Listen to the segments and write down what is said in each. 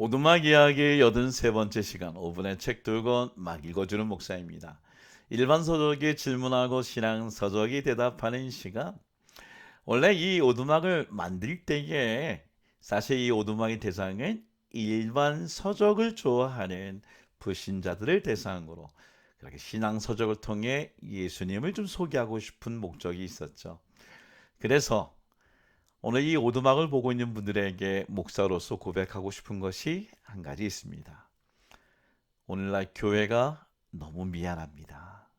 오두막 이야기 83번째 시간 5분의 책 들고 막 읽어주는 목사입니다. 일반 서적이 질문하고 신앙 서적이 대답하는 시간. 원래 이 오두막을 만들 때에 사실 이 오두막의 대상은 일반 서적을 좋아하는 불신자들을 대상으로 그렇게 신앙 서적을 통해 예수님을 좀 소개하고 싶은 목적이 있었죠. 그래서 오늘 이 오두막을 보고 있는 분들에게 목사로서 고백하고 싶은 것이 한 가지 있습니다. 오늘날 교회가 너무 미안합니다.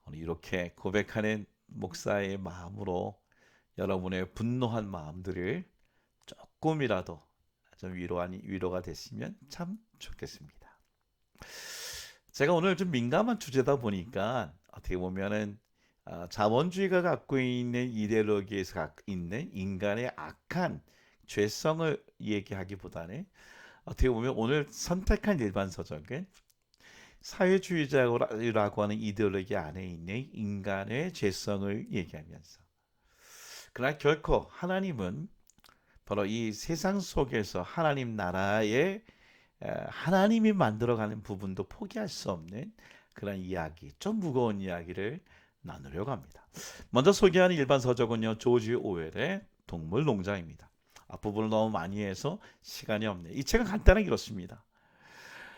오늘 이렇게 고백하는 목사의 마음으로 여러분의 분노한 마음들을 조금이라도 좀 위로가 됐으면 참 좋겠습니다. 제가 오늘 좀 민감한 주제다 보니까 어떻게 보면은 자본주의가 갖고 있는 이데올로기에서 갖고 있는 인간의 악한 죄성을 얘기하기보다는 어떻게 보면 오늘 선택한 일반 서적은 사회주의자라고 하는 이데올로기 안에 있는 인간의 죄성을 얘기하면서 그러나 결코 하나님은 바로 이 세상 속에서 하나님 나라의 하나님이 만들어가는 부분도 포기할 수 없는 그런 이야기, 좀 무거운 이야기를 나누려고 합니다. 먼저 소개하는 일반 서적은요, 조지 오웰의 동물농장입니다. 앞부분을 너무 많이 해서 시간이 없네요. 이 책은 간단하게 이렇습니다.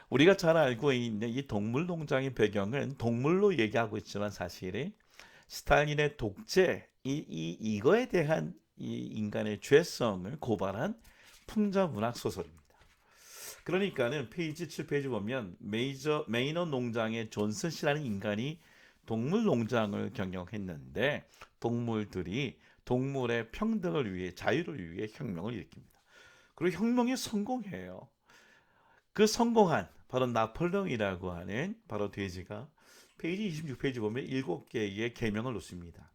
우리가 잘 알고 있는 이 동물농장의 배경은 동물로 얘기하고 있지만 사실은 스탈린의 독재, 이거에 대한 이 인간의 죄성을 고발한 풍자문학 소설입니다. 그러니까는 페이지 7페이지 보면 메이너 농장의 존슨 씨라는 인간이 동물 농장을 경영했는데 동물들이 동물의 평등을 위해 자유를 위해 혁명을 일으킵니다. 그리고 혁명에 성공해요. 그 성공한 바로 나폴레옹이라고 하는 바로 돼지가 페이지 26페이지 보면 7개의 계명을 놓습니다.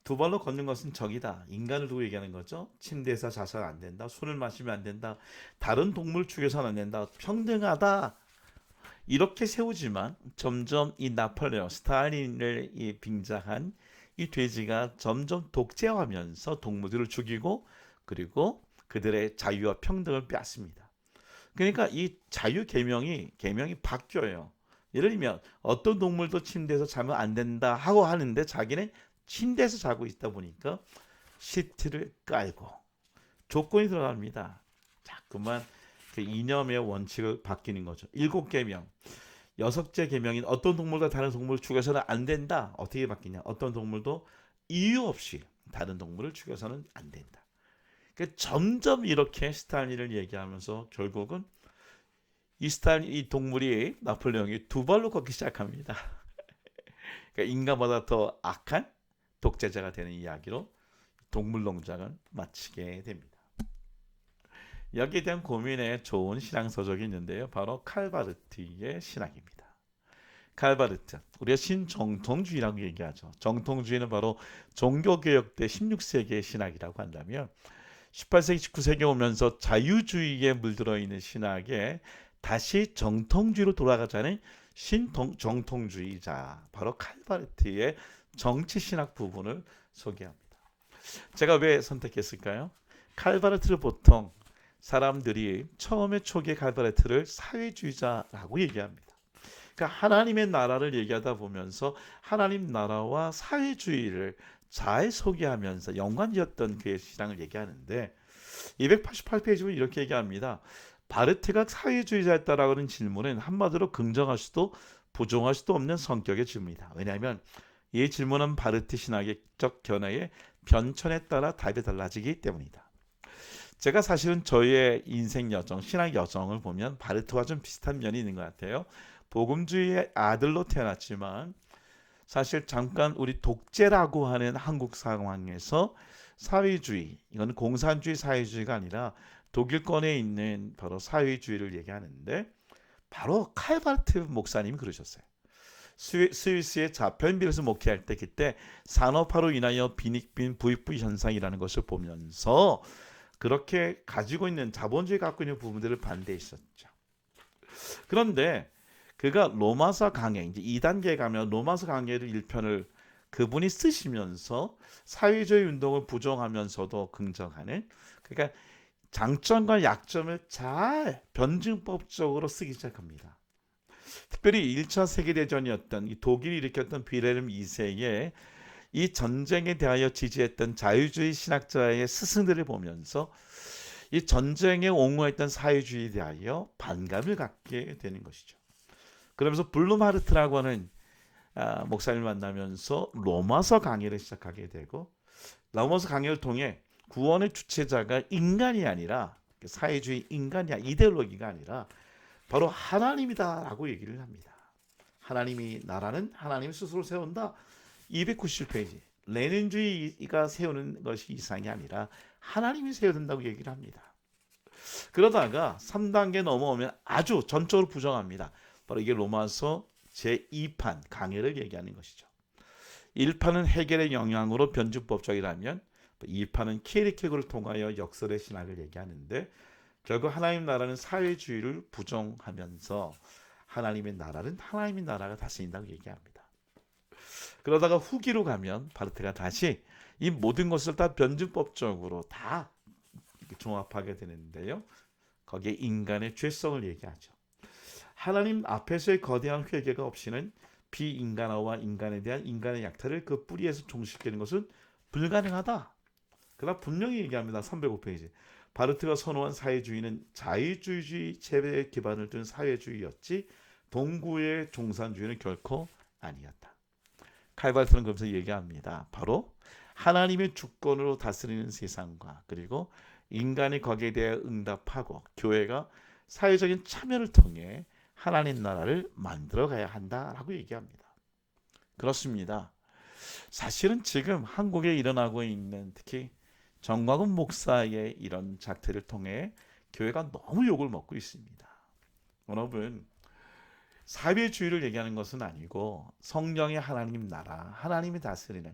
두 발로 걷는 것은 적이다. 인간을 두고 얘기하는 거죠. 침대에서 자살 안 된다. 술을 마시면 안 된다. 다른 동물 죽여서는 안 된다. 평등하다. 이렇게 세우지만 점점 이 나폴레옹, 스탈린을 빙자한 이 돼지가 점점 독재하면서 동물들을 죽이고 그리고 그들의 자유와 평등을 빼앗습니다. 그러니까 이 자유 계명이 바뀌어요. 예를 들면 어떤 동물도 침대에서 자면 안 된다 하고 하는데 자기는 침대에서 자고 있다 보니까 시트를 깔고 조건이 들어갑니다. 자꾸만 그 이념의 원칙을 바뀌는 거죠. 7계명. 6째 계명인 어떤 동물과 다른 동물을 죽여서는 안 된다. 어떻게 바뀌냐? 어떤 동물도 이유 없이 다른 동물을 죽여서는 안 된다. 그러니까 점점 이렇게 스탈린을 얘기하면서 결국은 이 동물이 나폴레옹이 두 발로 걷기 시작합니다. 그러니까 인간보다 더 악한 독재자가 되는 이야기로 동물농장을 마치게 됩니다. 여기에 대한 고민에 좋은 신앙 서적이 있는데요. 바로 칼바르트의 신학입니다. 칼바르트, 우리가 신정통주의라고 얘기하죠. 정통주의는 바로 종교개혁 때 16세기의 신학이라고 한다면 18세기, 19세기에 오면서 자유주의에 물들어 있는 신학에 다시 정통주의로 돌아가자는 신정통주의자, 바로 칼바르트의 정치신학 부분을 소개합니다. 제가 왜 선택했을까요? 칼바르트를 보통 사람들이 처음에 초기에 칼바르트를 사회주의자라고 얘기합니다. 그러니까 하나님의 나라를 얘기하다 보면서 하나님 나라와 사회주의를 잘 소개하면서 연관지었던 그의 신앙을 얘기하는데 288페이지는 이렇게 얘기합니다. 바르트가 사회주의자였다라고 하는 질문은 한마디로 긍정할 수도 부정할 수도 없는 성격의 질문이다. 왜냐하면 이 질문은 바르트 신학적 견해의 변천에 따라 답이 달라지기 때문이다. 제가 사실은 저의 인생 여정, 신학 여정을 보면 바르트와 좀 비슷한 면이 있는 것 같아요. 복음주의의 아들로 태어났지만 사실 잠깐 우리 독재라고 하는 한국 상황에서 사회주의, 이건 공산주의 사회주의가 아니라 독일권에 있는 바로 사회주의를 얘기하는데 바로 칼바르트 목사님이 그러셨어요. 스위스의 자편빌에서 목회할 때 그때 산업화로 인하여 빈익빈 부익부 현상이라는 것을 보면서 그렇게 가지고 있는 자본주의 갖고 있는 부분들을 반대했었죠. 그런데 그가 로마서 강해 이제 2단계 가면 로마서 강해를 1편을 그분이 쓰시면서 사회주의 운동을 부정하면서도 긍정하는, 그러니까 장점과 약점을 잘 변증법적으로 쓰기 시작합니다. 특별히 1차 세계대전이었던 이 독일이 일으켰던 빌헬름 2세의 이 전쟁에 대하여 지지했던 자유주의 신학자의 스승들을 보면서 이 전쟁에 옹호했던 사회주의에 대하여 반감을 갖게 되는 것이죠. 그러면서 블룸하르트라고 하는 목사님을 만나면서 로마서 강의를 시작하게 되고, 로마서 강의를 통해 구원의 주체자가 인간이 아니라 사회주의 인간이 이데올로기가 아니라 바로 하나님이다라고 얘기를 합니다. 하나님이 나라는 하나님 스스로 세운다. 290페이지. 레닌주의가 세우는 것이 이상이 아니라 하나님이 세워야 된다고 얘기를 합니다. 그러다가 3단계 넘어오면 아주 전적으로 부정합니다. 바로 이게 로마서 제2판 강해를 얘기하는 것이죠. 1판은 해결의 영향으로 변주법적이라면 2판은 키에르케고를 통하여 역설의 신학을 얘기하는데, 결국 하나님 나라는 사회주의를 부정하면서 하나님의 나라는 하나님의 나라가 다스린다고 얘기합니다. 그러다가 후기로 가면 바르트가 다시 이 모든 것을 다 변증법적으로 다 종합하게 되는데요. 거기에 인간의 죄성을 얘기하죠. 하나님 앞에서의 거대한 회개가 없이는 비인간화와 인간에 대한 인간의 약탈을 그 뿌리에서 종식시키는 것은 불가능하다. 그러나 분명히 얘기합니다. 305페이지. 바르트가 선호한 사회주의는 자유주의 체제에 기반을 둔 사회주의였지 동구의 종산주의는 결코 아니었다. 칼바르트는 그러면서 얘기합니다. 바로 하나님의 주권으로 다스리는 세상과 그리고 인간이 거기에 대해 응답하고 교회가 사회적인 참여를 통해 하나님 나라를 만들어가야 한다라고 얘기합니다. 그렇습니다. 사실은 지금 한국에 일어나고 있는 특히 정광훈 목사의 이런 작태를 통해 교회가 너무 욕을 먹고 있습니다. 여러분, 사회주의를 얘기하는 것은 아니고 성령의 하나님 나라, 하나님이 다스리는,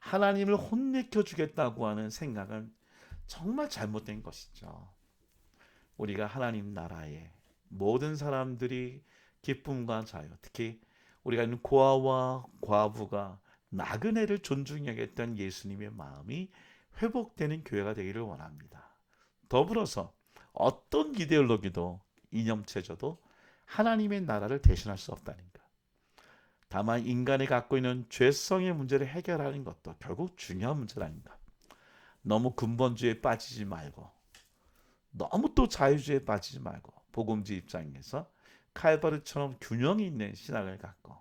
하나님을 혼내켜 주겠다고 하는 생각은 정말 잘못된 것이죠. 우리가 하나님 나라에 모든 사람들이 기쁨과 자유, 특히 우리가 있는 고아와 과부가 나그네를 존중히 여겼던 예수님의 마음이 회복되는 교회가 되기를 원합니다. 더불어서 어떤 이데올로기도 이념체제도 하나님의 나라를 대신할 수 없다는 것. 다만 인간이 갖고 있는 죄성의 문제를 해결하는 것도 결국 중요한 문제라는 것. 너무 근본주의에 빠지지 말고 너무 또 자유주의에 빠지지 말고 복음주의 입장에서 칼바르처럼 균형이 있는 신학을 갖고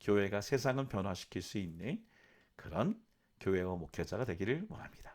교회가 세상을 변화시킬 수 있는 그런 교회와 목회자가 되기를 원합니다.